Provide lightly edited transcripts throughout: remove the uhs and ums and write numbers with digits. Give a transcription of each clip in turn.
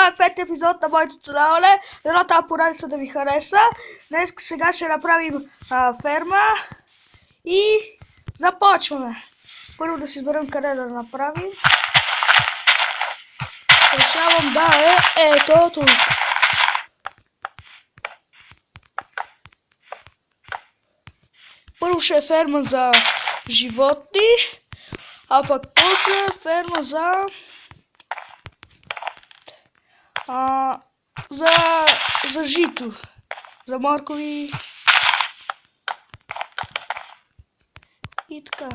Това е пет епизод на моето канале. Дано тази поредица да ви хареса. Днес сега ще направим ферма и започваме. Първо да си изберем къде да направим. Решавам да е ето тук. Първо ще е ферма за животни, а пък после ферма за жито, за моркови и така.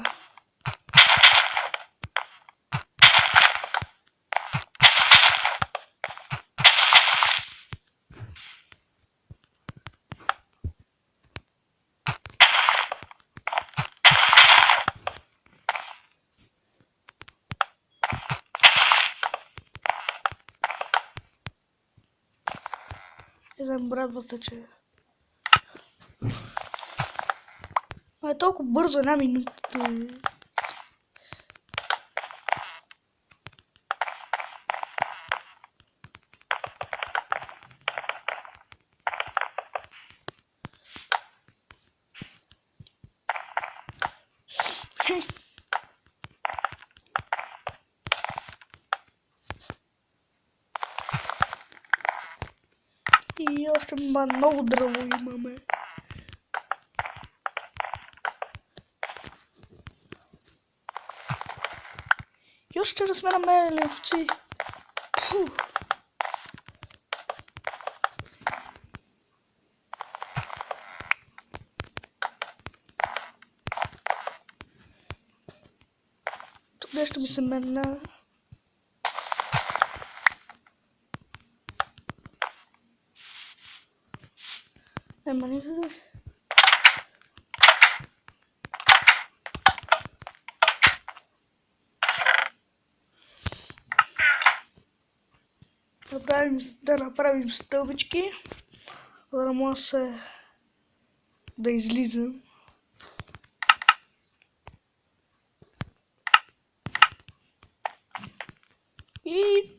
Не знам, брадвата, че е толкова бързо, една минута. И още много дърво имаме. И още да сме намерили овци. Тук нещо ми се мерна. Нема никъде. Да направим стълбички, за да може да излизам. И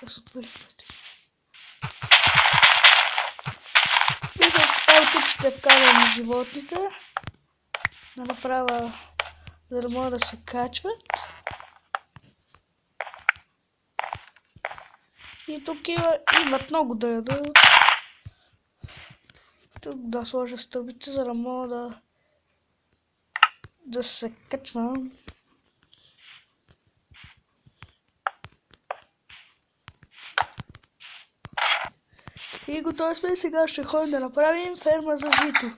да се отвори. Тук ще вкарам животните, да направя, за да могат да се качват. И тук имат много да ядат. Тук да сложа стълбите, за да мога да се качвам. И готови сме, сега ще ходим да направим ферма за жито.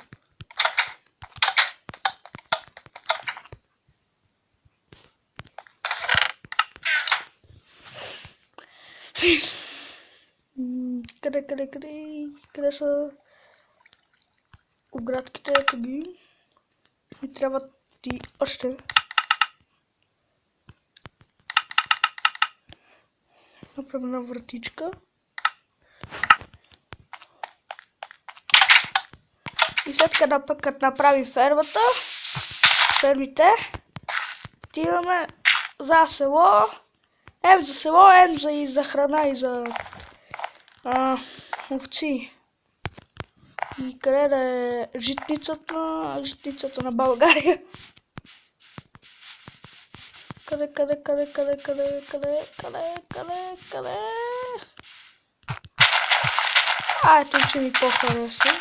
Къде са оградките? Ето ги. И трябват и още. Направим една вратичка. И след като направи фермите, отиваме за село. За село, и за храна, и за овци. И къде да е житницата на България? Къде? Ето, че ми по-хареса.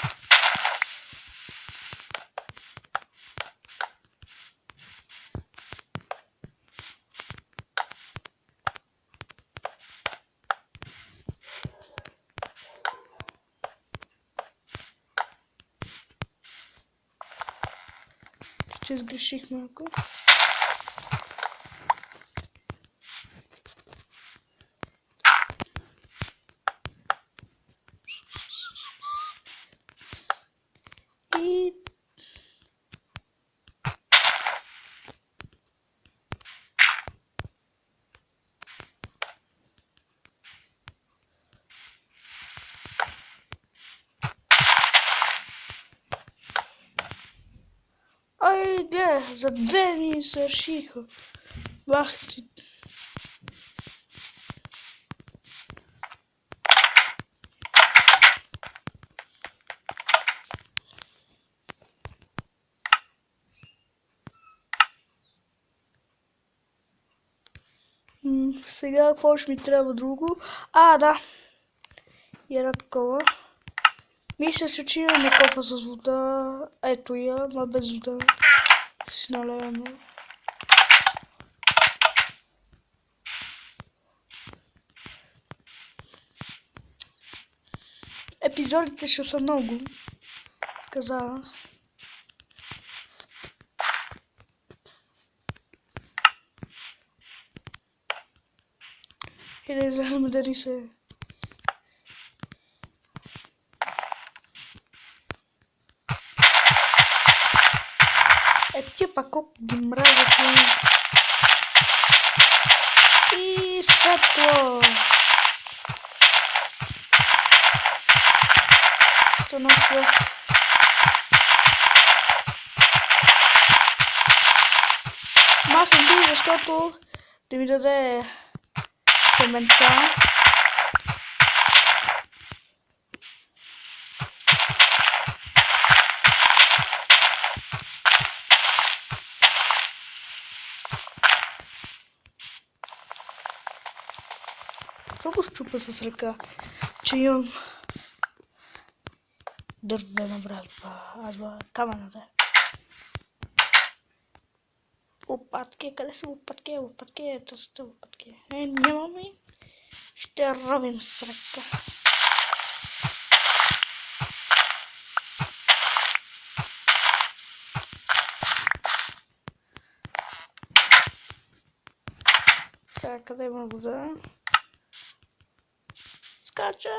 Че сгреших малко. И гледай, за 2 дни се решиха. Бах ти. Сега какво ще ми трябва друго? Да. И една такова. Мисля, че имаме кофа с вода. Ето я, ма без вода. Ще си налеяме. Епизодите ще са много. Казах. И да изгледаме дали се... Тия пак колко ги мразят. И светло. То носи. Аз не бих, защото да ми даде семенца. Защо го щупа с ръка? Че имам дървена братва. Камена, да. Лопатки, къде са лопатки? Лопатки, тъста лопатки. Нямаме. Ще ровим с ръка. Сега, къде има вода? Скачай!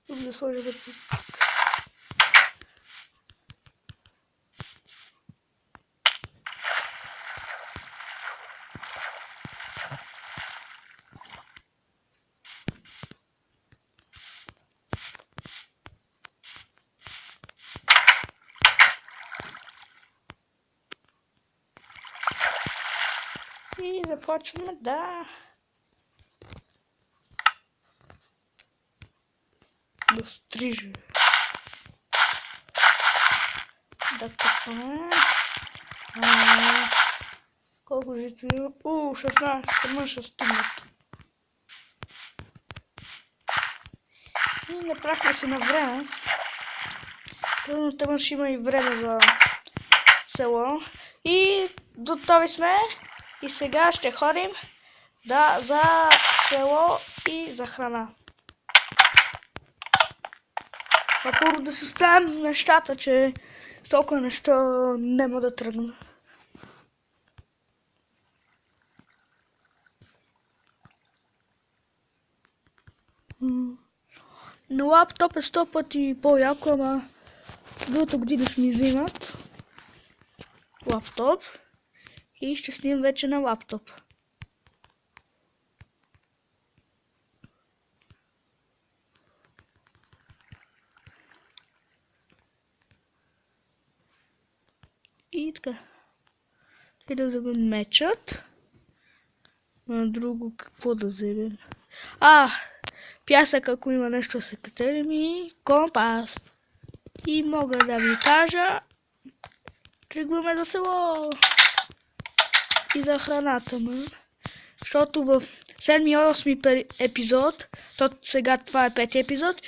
Да сложим тук. И започваме да стрижем. Да купаме. Колко жито има? 16, тъмън ще стигнат. И направихме си на време. Пълно тъмън ще има и време за село. И готови сме. И сега ще ходим за село и за храна. Първо да си оставим нещата, че с толкова неща няма да тръгна. На лаптоп е 100 пъти по-яко, ама другата година ще ми взимат лаптоп и ще снимам вече на лаптоп. И така. И да вземем мечът. На друго какво да вземем? Пясък, ако има нещо да се катерим, и компас. И мога да ви кажа, тръгваме за село. И за храната му. Защото в 7-8 епизод, сега това е 5 епизод,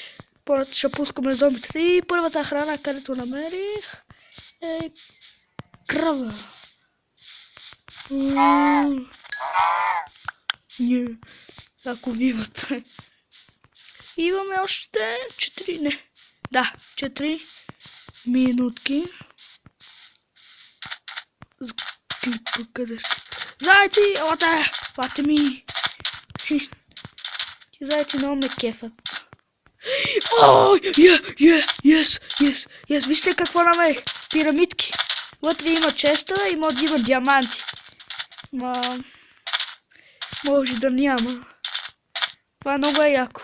ще пускаме зомбите. И първата храна, където намерих, е крава. Ако виват. Имаме още 4 минутки. Клипа, къде ще? Зайци, елате ми. Ти зайци много ме кефат. Yes, вижте какво намерих. Пирамидки. Вътре има честа и може да има диаманти. Може да няма. Това много е яко.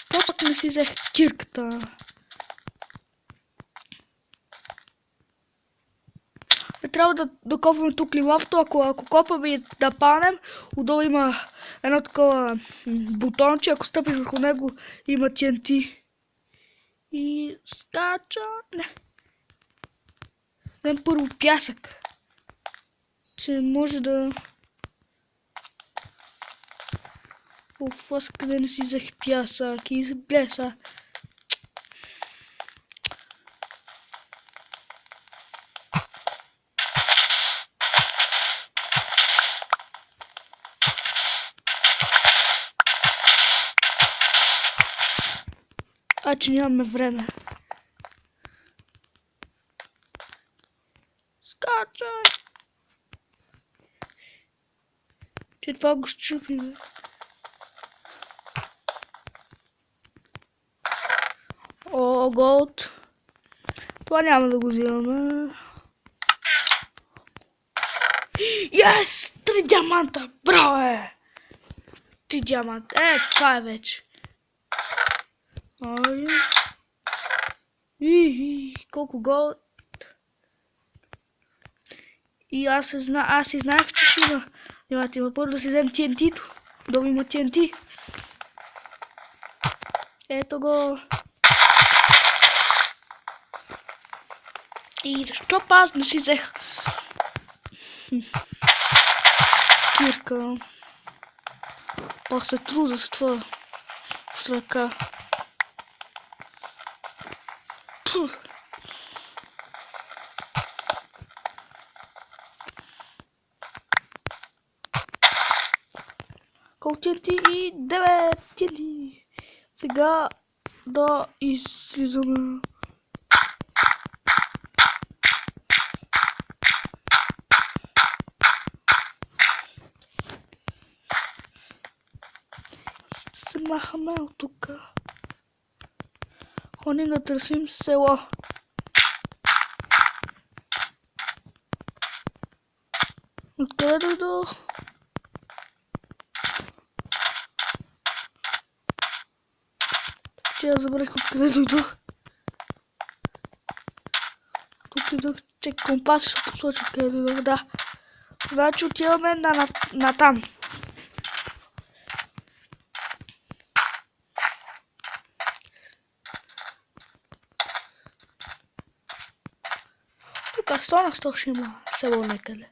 Що пък не си взех кирката? Трябва да докопваме тук ливавто, ако копаме и да панем, отдолу има едно такова бутонче, ако стъпиш върху него има TNT. И скача... Не. Дам първо пясък. Че може да... Оф, аз къде не си взех пясък и глеса. Че нямаме време. Скачай! Че това го щупим. О, голд. Това няма да го взимаме. Yes! 3 диаманта! Браво е! 3 диаманта. Това е вече. Ай. Колко голд. И аз и знаех, че ще има. Има първо да си взем TNT-то. Да има TNT. Ето го. И защо аз не си взех кирка? Пак се труда с това. С ръка. Колко TNT и 9 TNT. Сега да излизаме. Се махаме от тук. Ходим да търсим село. Откъде дойдох? Че я забрах откъде дойдох. Тук идох, че компас ще посочи откъде дойдох, да. Значи отиваме на там. Тук 100 на 100 ще има село некъде.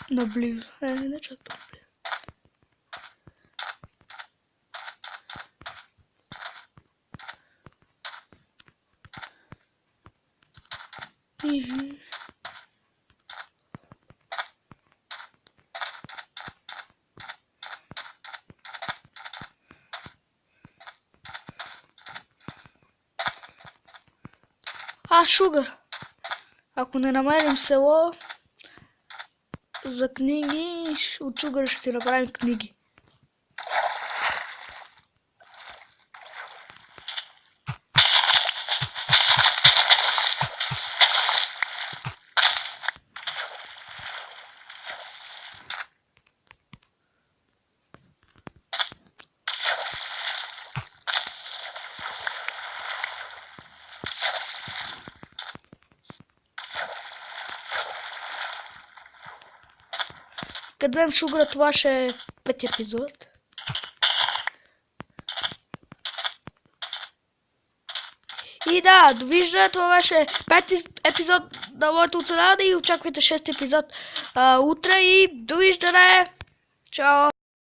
Наблизо. Не чак толкова. Шугър. Ако не намерим село за книги, от шугър ще си направим книги. Като взем шугъра, това ще е 5 епизод. И да, довиждане, това беше 5 епизод на моето оцеляване и очаквайте 6 епизод утре и довиждане! Чао!